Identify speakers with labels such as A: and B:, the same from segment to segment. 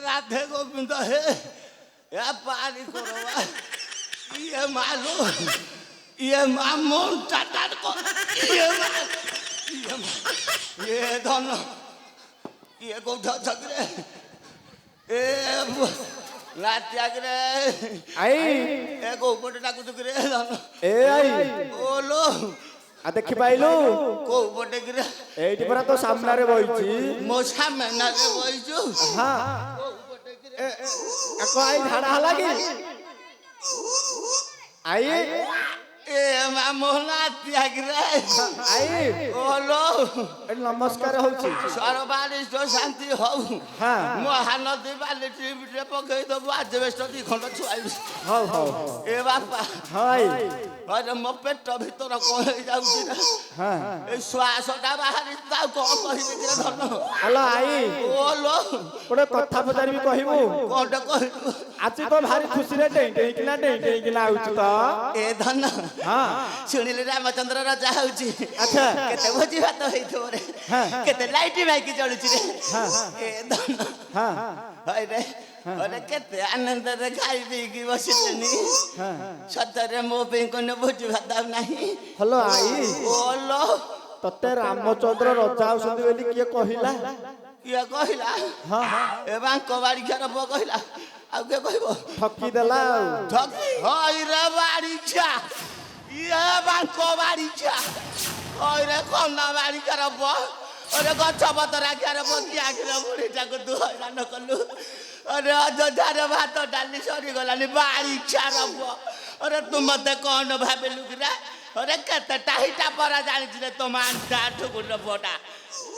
A: রাধে গোবিন্দ হে পারি করবা ইয়ে মালো ইয়ে মামন টাটার ইয়ে ধন ইয়ে কোথা থাকলে এ নাত্যাগরে
B: আই
A: এ গোপটে ডাকুতু করে ধন
B: এ আই
A: ওলো
B: आ देखि पाइलु
A: को पटे गिरा
B: एठी परा तो सामने रे बइची
A: मो सामने ना रे बइचु
B: हां
A: को पटे गिरा
B: एको आई झाड़ा हला की आई
A: ए मामोला त्यागरे
B: आई
A: ओलो
B: नमस्कार होची
A: सरबारी तो शांति हो
B: हां
A: महानदी बाले टिबिटे पकई दबो आज बेस्ट दी खंड छुआई
B: हां हां
A: ए बापा
B: हाय
A: अरे मो पेट भीतर कोन जाउची ना
B: हां
A: ए श्वासटा बाहरी ता को कहि दे धन
B: हला आई
A: ओलो
B: बड़े कथा पचारि भी कहिबो
A: कोड कहिलु
B: आज तो भारी खुशी रे टें किना आउची तो
A: ए धन
B: हां
A: सुनिले रामचंद्र राजा होची
B: अच्छा
A: केते भोजी भात होइथो रे केते लाइट बाइक जळुची रे ए धन
B: हां
A: हाय रे अरे केते आनंद रे खाई पी की बसिलेनी सतरे मो पे कोन भोजी भात नाही
B: हेलो आई
A: ओलो
B: तते रामचंद्र रजा आउसंदी बेली किए कहिला
A: किया कहिला
B: हां
A: ए बांको बाड़ी खर ब कहिला आ के कहबो
B: ठकी देला
A: ठकी हाय रे बाड़ी खा ये बांको बाड़ी खा हाय रे कोना बाड़ी खर ब अरे गछ पतरा खर ब किया खर बुढ़ी जाको तू हैरान कलु अरे अजोधार भात डाली सरी गलानी बाड़ी खर ब अरे तू मते कोन भाबेलु गिरा अरे केते टाहिटा परा जानि रे तो मान डाठु गुड बोटा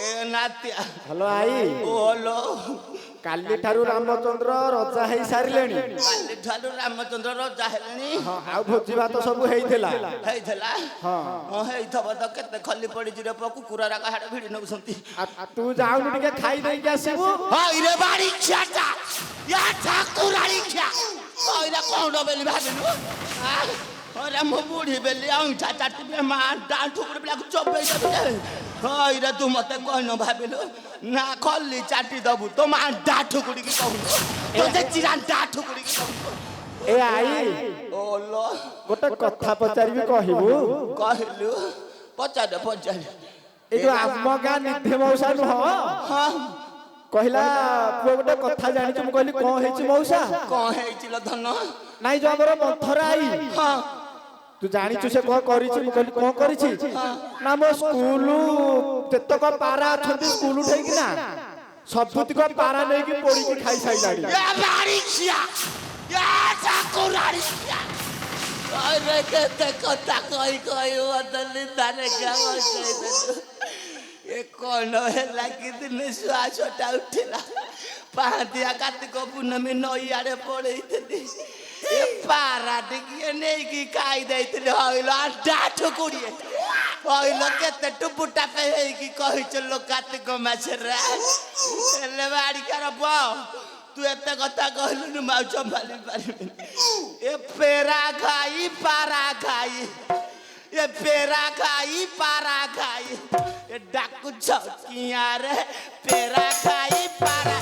A: ए नात्या
B: हेलो आई
A: ओलो
B: काली ठारू रामचंद्र रजा हेई सारिलेनी
A: काली ठारू रामचंद्र रजा हेलेनी
B: हां आ भोजी भात सब हेइथेला
A: हेइथला
B: हां
A: हां हेइथब त केते खली पड़ी जिरे कुकुरा रा हाड़ भिड़ी नउसंती
B: आ तू जाउनी टिके खाई देई के आसीबू
A: हाय रे बाड़ी छाटा या ठाकुराड़ी छा हाय रे कोन बेली भाबिनु अरे मो बूढ़ी बेली अंगठा चाटी बे मा डाल ठुकुर बेला चोबे दे हाय रे तू मते कोन भाबिनु ना खली चाटी दबु तो मा डा ठुकुरी की कहू तो जे चिरान डा ठुकुरी की कहू
B: ए आई
A: ओलो
B: गोटे कथा पचारि भी कहिबू
A: कहलु पचार
B: ए जो आम गा निधे मौसा न हो
A: हां
B: कहिला पुओ गोटे कथा जानि तुम कहली कोन हेछि मौसा
A: कोन हेछि ल धन
B: नाइ जो हमर मंथरा आई
A: हां
B: तू जानि छु से कोन करिछि मु कहली कोन करिछि ना मो स्कूल तेतक पारा अछंती स्कूल उठै कि ना सबुति को पारा नै कि पोड़ी कि खाई साइलाडी
A: या बाड़ी छिया या ठाकुराड़ी छिया अरे केते कथा कहि बदली तारे क्या बसै ए कोन हेला कि दिन श्वासटा उठिला पाहतिया कार्तिक पूर्णमी नईआड़े पड़ैथि ए पारा टिकिए नै कि खाई दैथिले हइलो आटा ठुकुरिए हइलो केते टुपुटा पे हे कि कहि चलो कार्तिक माछरा एले बाड़ी करब तू एते कथा कहलु न माउ संभाली पारिबे ए पेरा खाई पारा खाई ये पेरा खाई पारा खाई ये डाकू छकिया रे पेरा खाई पारा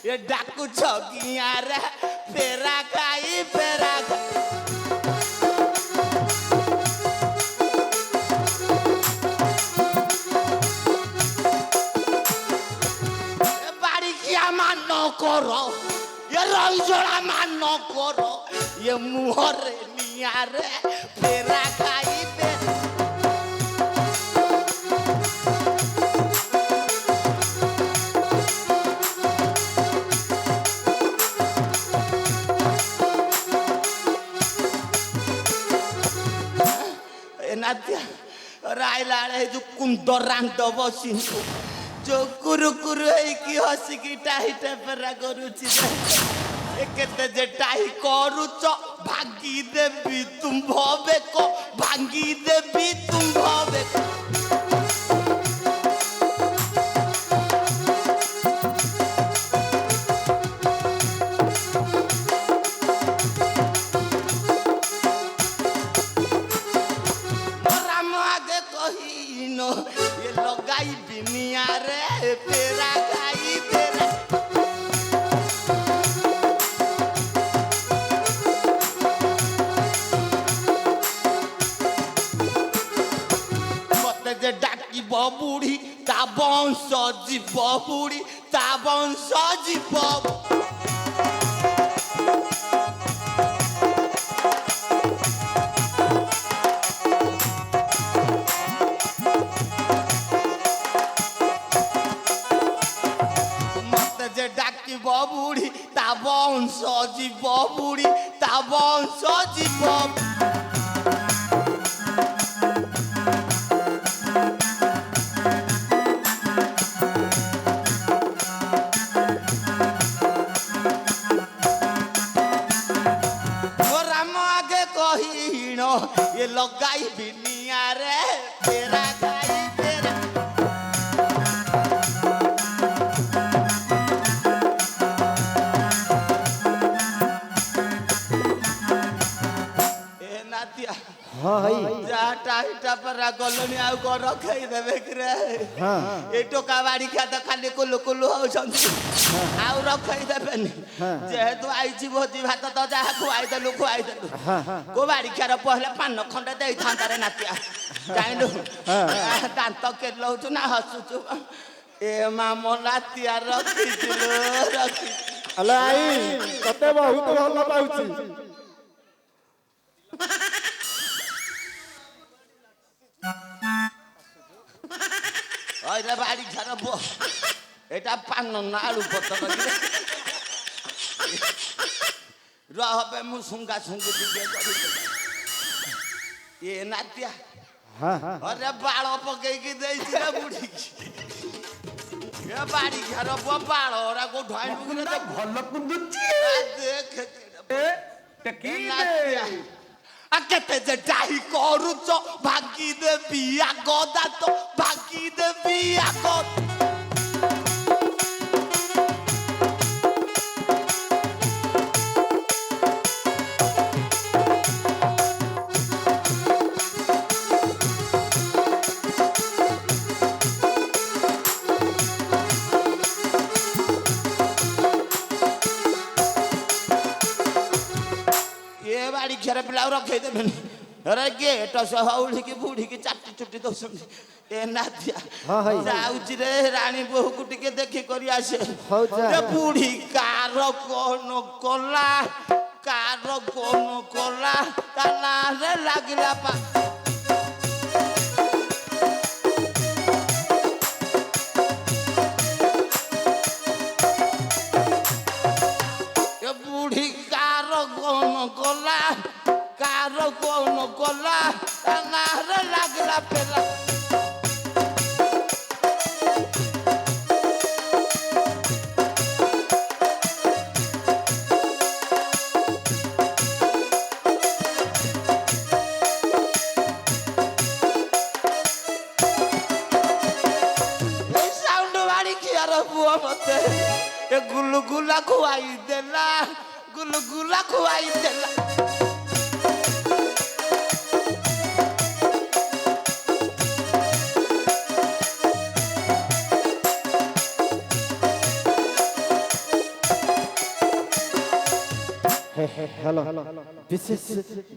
A: ये डाकू छकिया रे पेरा खाई पेरा बाड़ी किया मान न करो ये रईजोड़ा मान न करो ये मुहरे निया रे पेरा खाई पेरा नात्या रायला रे जो कुंदरान दबसी जो कुरु कुरु है कि हसी की टाही टेपरा करूची ए केते जे टाही करूच भागी देबी तुम भवे को भागी देबी तुम भवे लगाई बिनिया रे तेरा गाई तेरा मत जे डाकी बुढ़ी ता बंश जीव बुढ़ी ता बंश जीव বুড়ি তা বংশ জীব বুড়ি তা বংশ জীব রাম আগে কহিণ এ লগাই বিনিয়ারে তেরা গাই তেরা
B: हाँ भाई
A: जाटा इटा पर गलनी आउ को रखई देबे करे
B: हाँ
A: ए टोका बाड़ी खा त खाली कुलु कुलु हो छंती आउ रखई देबे नि जेहेतु आइची भोजी भात त जा खुआई देलु को बाड़ी खा र पहले पान खंडे देई थांता रे नातिया जाइलु दांत के लउछु ना हसुछु ए मामो नातिया रखी दिलु रखी
B: अले आई तते बहुत भल पाउची
A: अरे बाड़ी घर बो एटा पान नाड़ू पतर रहबे मु सुंगा सुंगी दिए करी ये नातिया
B: हाँ हाँ
A: अरे बाल पकई की देई रे बुढ़ी ये बाड़ी घर बो बाल ओरा को ढाई बुगने तो
C: भल कुंदुची
A: देख
C: टकी
A: नातिया आकेते जे डाही करूच भागी दे बिया गदा तो भागी दे बिया गद ये बाड़ी घेर पिला रखे देबे अरे गेट से हौली की बूढ़ी की चाटी चुटी दसन ए नातिया
B: हाँ हाय
A: जाउची रे रानी बहु को टिके देखि करी आसे
B: हौ जा
A: रे बूढ़ी कार कोन कोला ता रे लागिला पा ए बूढ़ी कार कोन कोला ता रे लागिला पेला मते ए गुलगुला खुआई देला गुलगुला खुआई देला
B: हेलो विशेष